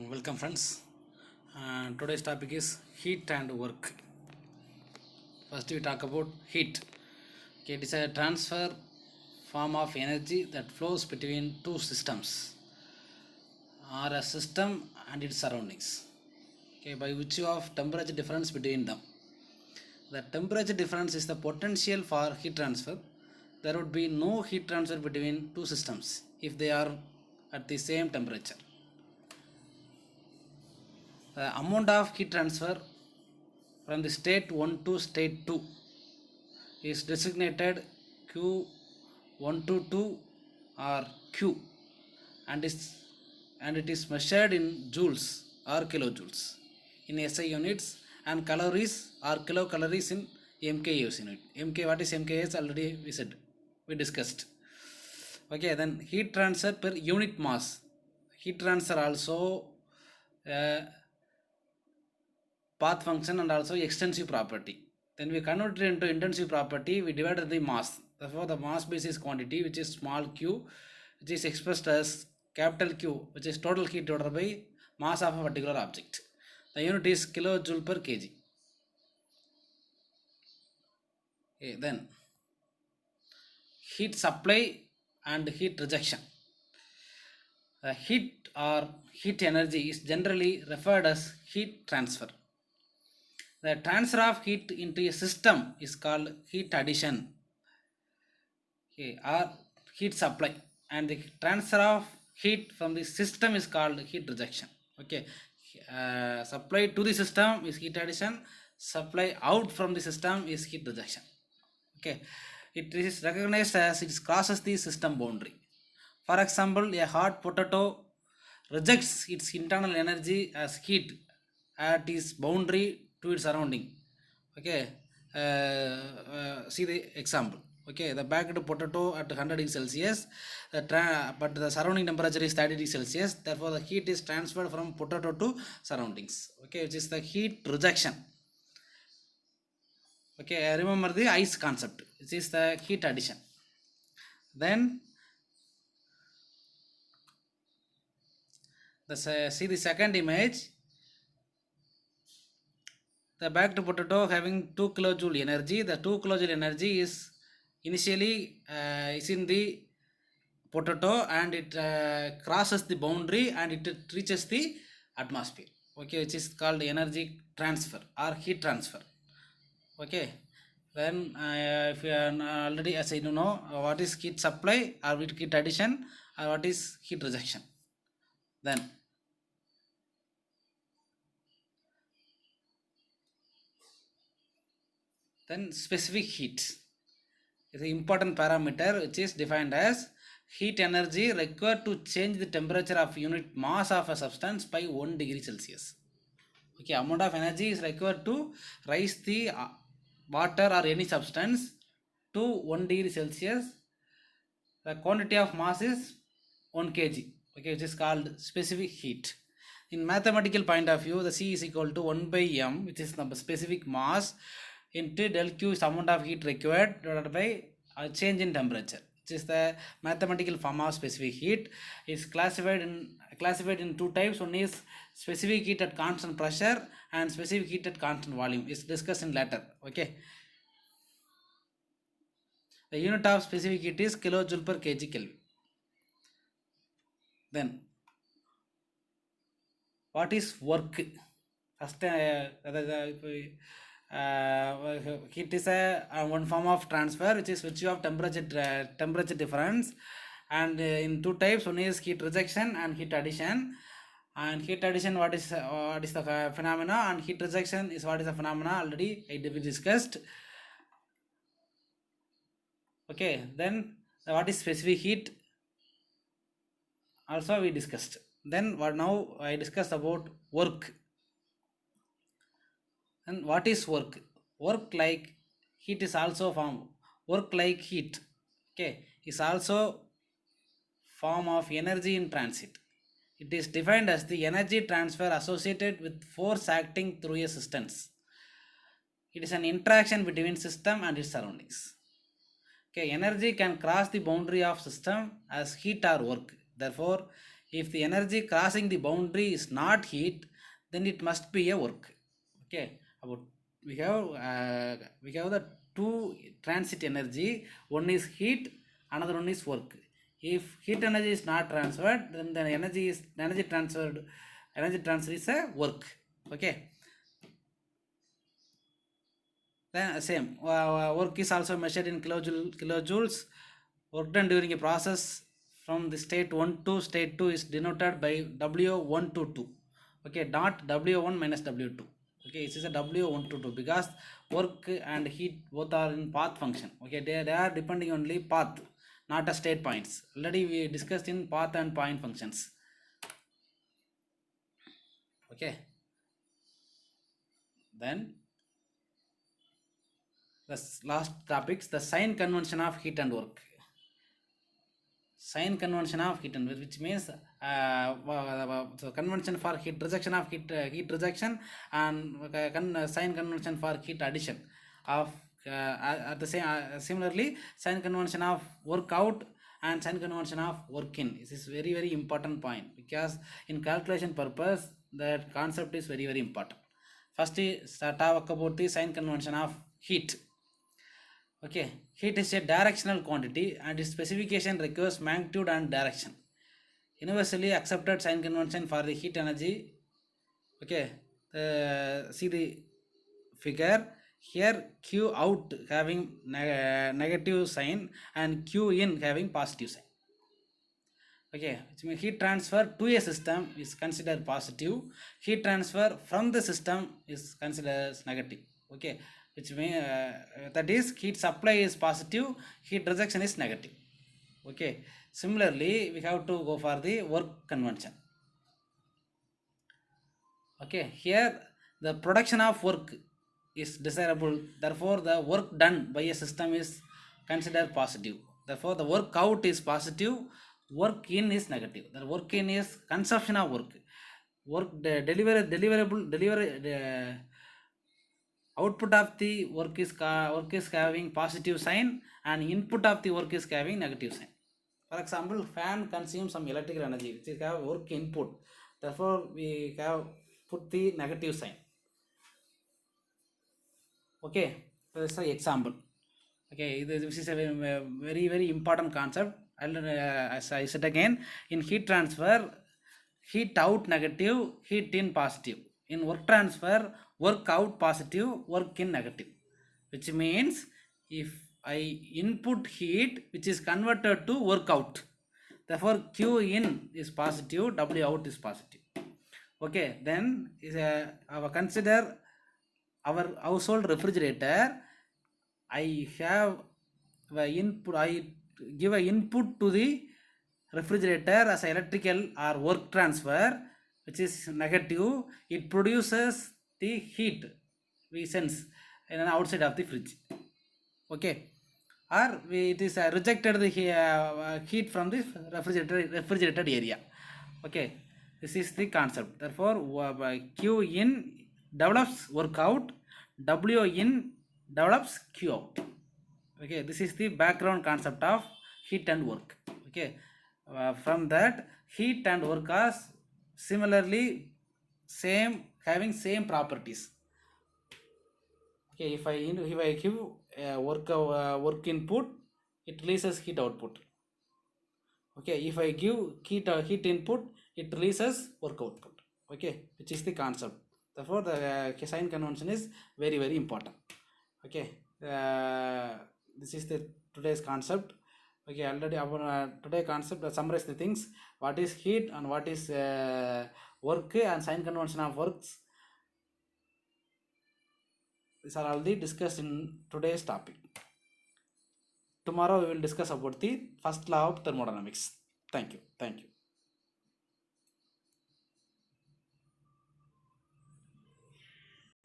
Welcome, friends. Today's topic is heat and work. First, we talk about heat. Okay, it is a transfer form of energy that flows between two systems or a system and its surroundings. Okay, by virtue of temperature difference between them. The temperature difference is the potential for heat transfer. There would be no heat transfer between two systems if they are at the same temperature. The amount of heat transfer from the state 1 to state 2 is designated Q122 or Q, and it is measured in joules or kilojoules in SI units, and calories or kilocalories in MKUs unit. What is MKS? Already we said, we discussed. Okay, then heat transfer per unit mass. Heat transfer also path function and also extensive property. Then we convert it into intensive property, we divided the mass. Therefore, the mass basis quantity, which is small q, which is expressed as capital Q, which is total heat divided by mass of a particular object. The unit is kilojoule per kg. Okay, then heat supply and heat rejection. Heat or heat energy is generally referred as heat transfer. The transfer of heat into a system is called heat addition, okay, or heat supply, and the transfer of heat from the system is called heat rejection. Okay, supply to the system is heat addition, supply out from the system is heat rejection. Okay, it is recognized as it crosses the system boundary. For example, a hot potato rejects its internal energy as heat at its boundary to its surrounding. Okay, see the example. Okay, the baked potato at 100 degrees Celsius, but the surrounding temperature is 30 degrees Celsius. Therefore, the heat is transferred from potato to surroundings. Okay, which is the heat rejection. Okay, remember the ice concept. This is the heat addition. Then see the second image. The baked potato having 2 kilojoule energy. The 2 kilojoule energy is initially is in the potato, and it crosses the boundary and it reaches the atmosphere. Okay, which is called energy transfer or heat transfer. Okay, then if you are already, as I know what is heat supply or heat addition or what is heat rejection. Then specific heat is an important parameter which is defined as heat energy required to change the temperature of unit mass of a substance by 1 degree Celsius. Okay, amount of energy is required to rise the water or any substance to 1 degree Celsius. The quantity of mass is 1 kg. Okay, which is called specific heat. In mathematical point of view, the C is equal to 1 by m, which is the specific mass, into del Q is amount of heat required divided by a change in temperature, which is the mathematical form of specific heat. Is classified in two types. One is specific heat at constant pressure and specific heat at constant volume. Is discussed in later. Okay. The unit of specific heat is kilojoule per kg Kelvin. Then what is work? First, heat is a one form of transfer which is virtue of temperature difference, and in two types. One is heat rejection and heat addition. And heat addition, what is the phenomena, and heat rejection is what is the phenomena, already we discussed. Okay, then what is specific heat also we discussed. Then what now I discussed about work. And what is work? Work like heat is also form. Work like heat, okay, is also form of energy in transit. It is defined as the energy transfer associated with force acting through a substance. It is an interaction between system and its surroundings. Okay, energy can cross the boundary of system as heat or work. Therefore, If the energy crossing the boundary is not heat, then it must be a work. Okay, about we have the two transit energy. One is heat, another one is work. If heat energy is not transferred, then the energy transferred. Energy transfer is a work. Okay. Then same work is also measured in kilojoules. Work done during a process from the state 1 to state 2 is denoted by W1 to 2. Okay, not W1 minus W2. Okay, it is a W1 to 2 because work and heat both are in path function. Okay, they are depending only path, not a state points. Already we discussed in path and point functions. Okay, then the last topics, the sign convention of heat and work. Sign convention of heat and work, which means so convention for heat rejection of heat rejection, and sign convention for heat addition of at the same similarly sign convention of work out and sign convention of work in. This is very important point because in calculation purpose that concept is very important. First talk about the sign convention of heat. Okay, heat is a directional quantity and its specification requires magnitude and direction. Universally accepted sign convention for the heat energy. Okay, see the figure here. Q out having negative sign and Q in having positive sign. Okay, which means heat transfer to a system is considered positive. Heat transfer from the system is considered as negative. Okay, which means that is heat supply is positive, heat rejection is negative. Okay, similarly we have to go for the work convention. Okay, here the production of work is desirable, therefore the work done by a system is considered positive. Therefore the work out is positive, work in is negative. The work in is consumption of work. Output of the work is having positive sign and input of the work is having negative sign. For example, fan consumes some electrical energy which is have work input, therefore we have put the negative sign. Okay, that's an example. Okay, this is a very important concept. As I said again, in heat transfer, heat out negative, heat in positive. In work transfer, work out positive, work in negative. Which means if I input heat, which is converted to work out. Therefore, Q in is positive, W out is positive. Okay, then is consider our household refrigerator. I have input. I give a input to the refrigerator as electrical or work transfer, which is negative. It produces the heat we sense in outside of the fridge. Okay, or it is rejected the heat from the refrigerated area. Okay, this is the concept. Therefore Q in develops work out, W in develops Q out. Okay, this is the background concept of heat and work. Okay, from that heat and work are similarly having same properties. Okay, if I give work input, it releases heat output. Okay, if I give heat input, it releases work output. Okay, which is the concept. Therefore the sign convention is very important. Okay, this is the today's concept. Okay, already our today concept summarize the things, what is heat and what is work and sign convention of works. These are already discussed in today's topic. Tomorrow we will discuss about the first law of thermodynamics. Thank you.